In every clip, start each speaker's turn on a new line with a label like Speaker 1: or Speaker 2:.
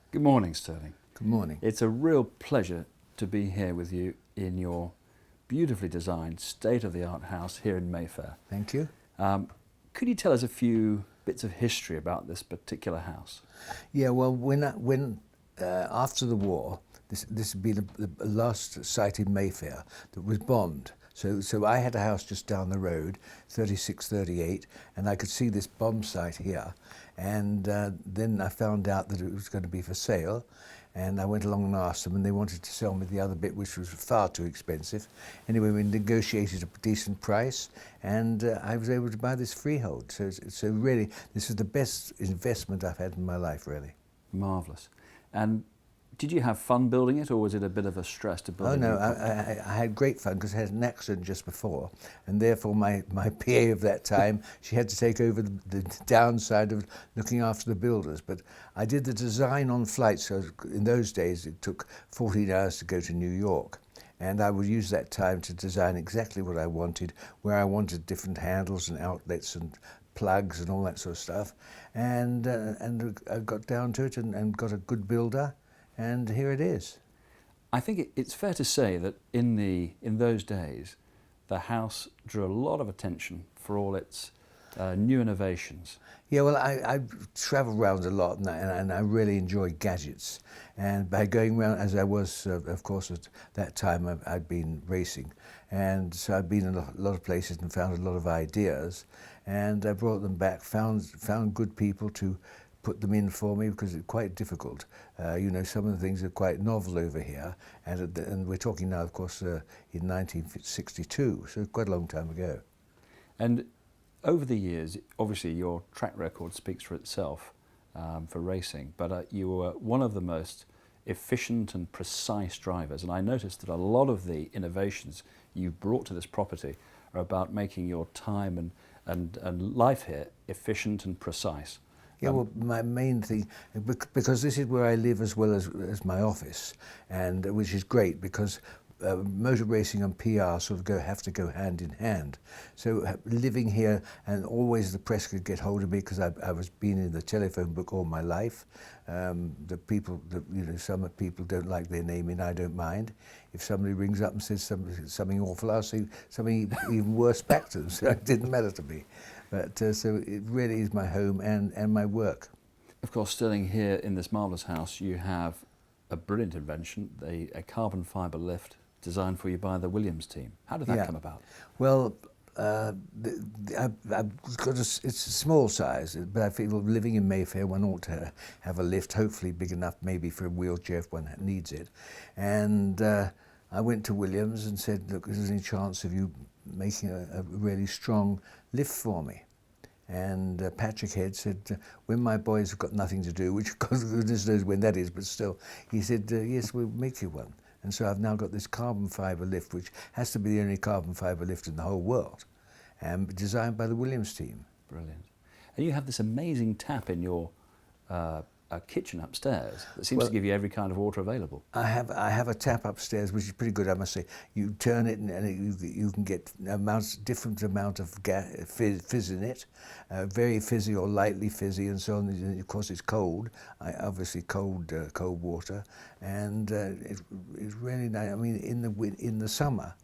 Speaker 1: Good morning, Stirling.
Speaker 2: Good morning.
Speaker 1: It's a real pleasure to be here with you in your beautifully designed, state-of-the-art house here in Mayfair.
Speaker 2: Thank you.
Speaker 1: Could you tell us a few bits of history about this particular house?
Speaker 2: Yeah, well, after the war, this would be the last site in Mayfair that was bombed. So I had a house just down the road, 3638, and I could see this bomb site here. And then I found out that it was going to be for sale, and I went along and asked them, and they wanted to sell me the other bit, which was far too expensive. Anyway, we negotiated a decent price, and I was able to buy this freehold. So really, this is the best investment I've had in my life, really.
Speaker 1: Marvellous. And did you have fun building it, or was it a bit of a stress to build it?
Speaker 2: Oh no, I had great fun because I had an accident just before, and therefore my PA of that time, she had to take over the downside of looking after the builders. But I did the design on flight, so in those days it took 14 hours to go to New York. And I would use that time to design exactly what I wanted, where I wanted different handles and outlets and plugs and all that sort of stuff. And I got down to it and got a good builder. And here it is.
Speaker 1: I think it's fair to say that in those days, the house drew a lot of attention for all its new innovations.
Speaker 2: Yeah, well, I travel around a lot, and I really enjoy gadgets. And by going around, as I was, of course, at that time, I'd been racing. And so I'd been in a lot of places and found a lot of ideas. And I brought them back, found good people to put them in for me, because it's quite difficult. You know, some of the things are quite novel over here, and we're talking now, of course, in 1962, so quite a long time ago.
Speaker 1: And over the years, obviously your track record speaks for itself for racing, but you were one of the most efficient and precise drivers, and I noticed that a lot of the innovations you brought to this property are about making your time and life here efficient and precise.
Speaker 2: Yeah, well, my main thing, because this is where I live as well as my office, and which is great because motor racing and PR sort of have to go hand in hand. So living here, and always the press could get hold of me because I was been in the telephone book all my life. The people, some people don't like their name in, I don't mind. If somebody rings up and says something awful, I'll say something even worse back to them, so it didn't matter to me. But so it really is my home and my work.
Speaker 1: Of course, Stirling, here in this marvellous house, you have a brilliant invention, a carbon fibre lift designed for you by the Williams team. How did that come about?
Speaker 2: Well, I've got it's a small size, but I feel living in Mayfair, one ought to have a lift, hopefully big enough maybe for a wheelchair if one needs it. And I went to Williams and said, look, is there any chance of you making a really strong lift for me? And Patrick Head said, when my boys have got nothing to do, which goodness knows when that is, but still, he said, yes, we'll make you one. And so I've now got this carbon fibre lift, which has to be the only carbon fibre lift in the whole world, and designed by the Williams team.
Speaker 1: Brilliant. And you have this amazing tap in your kitchen upstairs that seems to give you every kind of water available.
Speaker 2: I have a tap upstairs, which is pretty good, I must say. You turn it, and you can get different amount of fizz in it, very fizzy or lightly fizzy, and so on. And of course, it's cold. Obviously, cold water, and it's really nice. I mean, in the summer,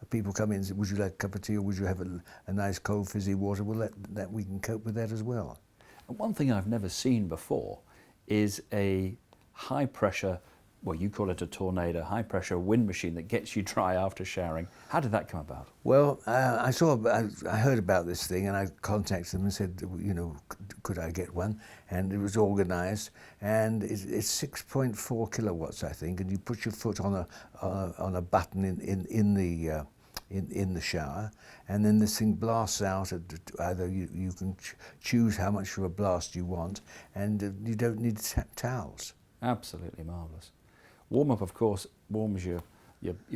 Speaker 2: people come in and say, "Would you like a cup of tea, or would you have a nice cold fizzy water?" Well, that we can cope with that as well.
Speaker 1: And one thing I've never seen before is a high pressure, well, you call it a tornado, high pressure wind machine that gets you dry after showering. How did that come about?
Speaker 2: Well, I heard about this thing, and I contacted them and said, you know, could I get one? And it was organised, and it's 6.4 kilowatts, I think, and you put your foot on a button in the shower, and then this thing blasts out. Either you can choose how much of a blast you want, and you don't need towels.
Speaker 1: Absolutely marvellous. Warm up, of course, warms your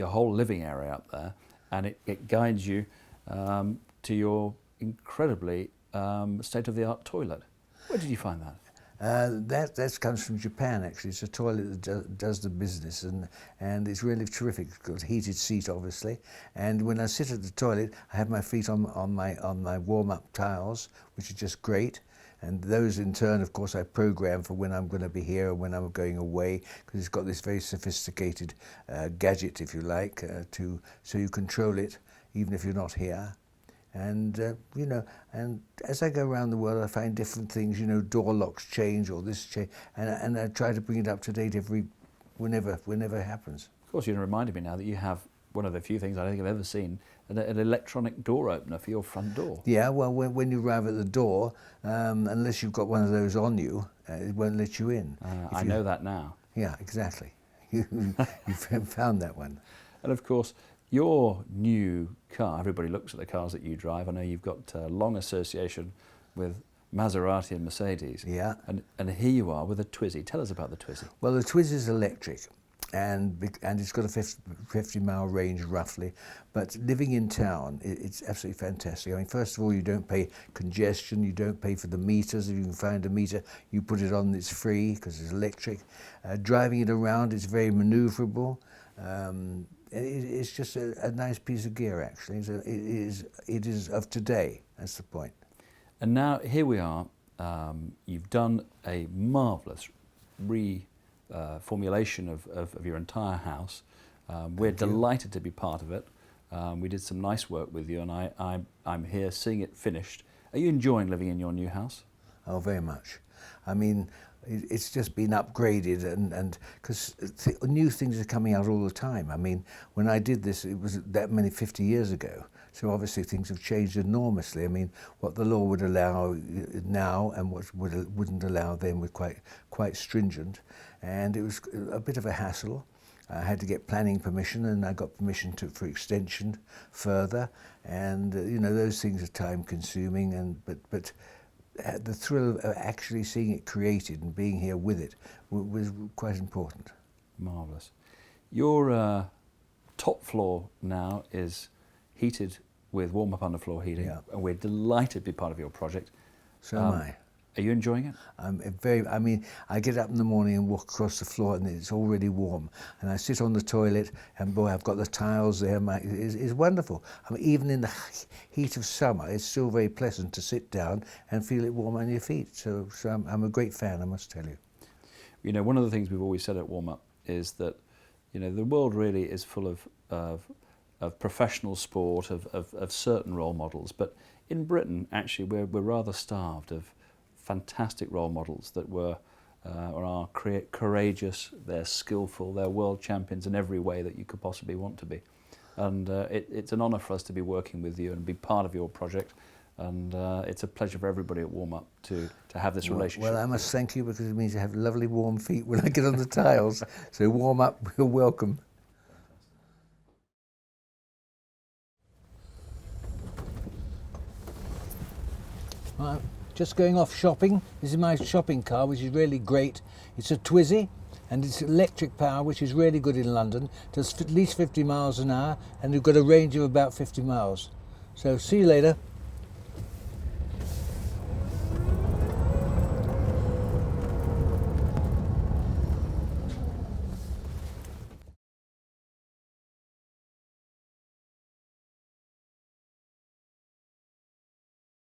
Speaker 1: whole living area up there, and it guides you to your incredibly state-of-the-art toilet. Where did you find that?
Speaker 2: That comes from Japan, actually. It's a toilet that does the business, and it's really terrific. It's got a heated seat, obviously, and when I sit at the toilet, I have my feet on my warm-up tiles, which is just great, And those in turn, of course, I program for when I'm going to be here and when I'm going away, because it's got this very sophisticated gadget, if you like, so you control it even if you're not here. And you know, and as I go around the world, I find different things. You know, door locks change or this change, and I try to bring it up to date whenever it happens.
Speaker 1: Of course, you reminded me now that you have one of the few things I don't think I've ever seen, an electronic door opener for your front door.
Speaker 2: Yeah, well, when you arrive at the door, unless you've got one of those on you, it won't let you in.
Speaker 1: I know that now.
Speaker 2: Yeah, exactly. You've found that one.
Speaker 1: And of course, your new car, everybody looks at the cars that you drive. I know you've got a long association with Maserati and Mercedes.
Speaker 2: Yeah.
Speaker 1: And here you are with a Twizy. Tell us about the Twizy.
Speaker 2: Well, the Twizy is electric, and it's got a 50-mile range roughly. But living in town, it's absolutely fantastic. I mean, first of all, you don't pay congestion, you don't pay for the meters. If you can find a meter, you put it on, it's free because it's electric. Driving it around, it's very maneuverable. It's just a nice piece of gear, actually. It is of today, that's the point.
Speaker 1: And now, here we are. You've done a marvellous reformulation of your entire house. We're delighted to be part of it. We did some nice work with you, and I'm here seeing it finished. Are you enjoying living in your new house?
Speaker 2: Oh, very much. I mean, it's just been upgraded, and because new things are coming out all the time. I mean, when I did this, it was that many 50 years ago. So obviously things have changed enormously. I mean, what the law would allow now and what wouldn't allow then was quite stringent, and it was a bit of a hassle. I had to get planning permission, and I got permission for extension further, and you know, those things are time consuming, and but the thrill of actually seeing it created and being here with it was quite important.
Speaker 1: Marvellous. Your top floor now is heated with warm-up underfloor heating,
Speaker 2: Yeah.
Speaker 1: and we're delighted to be part of your project.
Speaker 2: So am I.
Speaker 1: Are you enjoying it?
Speaker 2: I mean, I get up in the morning and walk across the floor and it's already warm. And I sit on the toilet and boy, I've got the tiles there. It's wonderful. I mean, even in the heat of summer, it's still very pleasant to sit down and feel it warm on your feet. So I'm a great fan, I must tell you.
Speaker 1: You know, one of the things we've always said at Warm Up is that, you know, the world really is full of professional sport, of certain role models. But in Britain, actually, we're rather starved of fantastic role models that are courageous, they're skillful, they're world champions in every way that you could possibly want to be. And it's an honour for us to be working with you and be part of your project. And it's a pleasure for everybody at Warm Up to have this relationship.
Speaker 2: Well, I must thank you, because it means I have lovely warm feet when I get on the tiles. So Warm Up, you're welcome. Right. Just going off shopping. This is my shopping car, which is really great. It's a Twizy, and it's electric power, which is really good in London. Does at least 50 miles an hour, and we've got a range of about 50 miles. So see you later.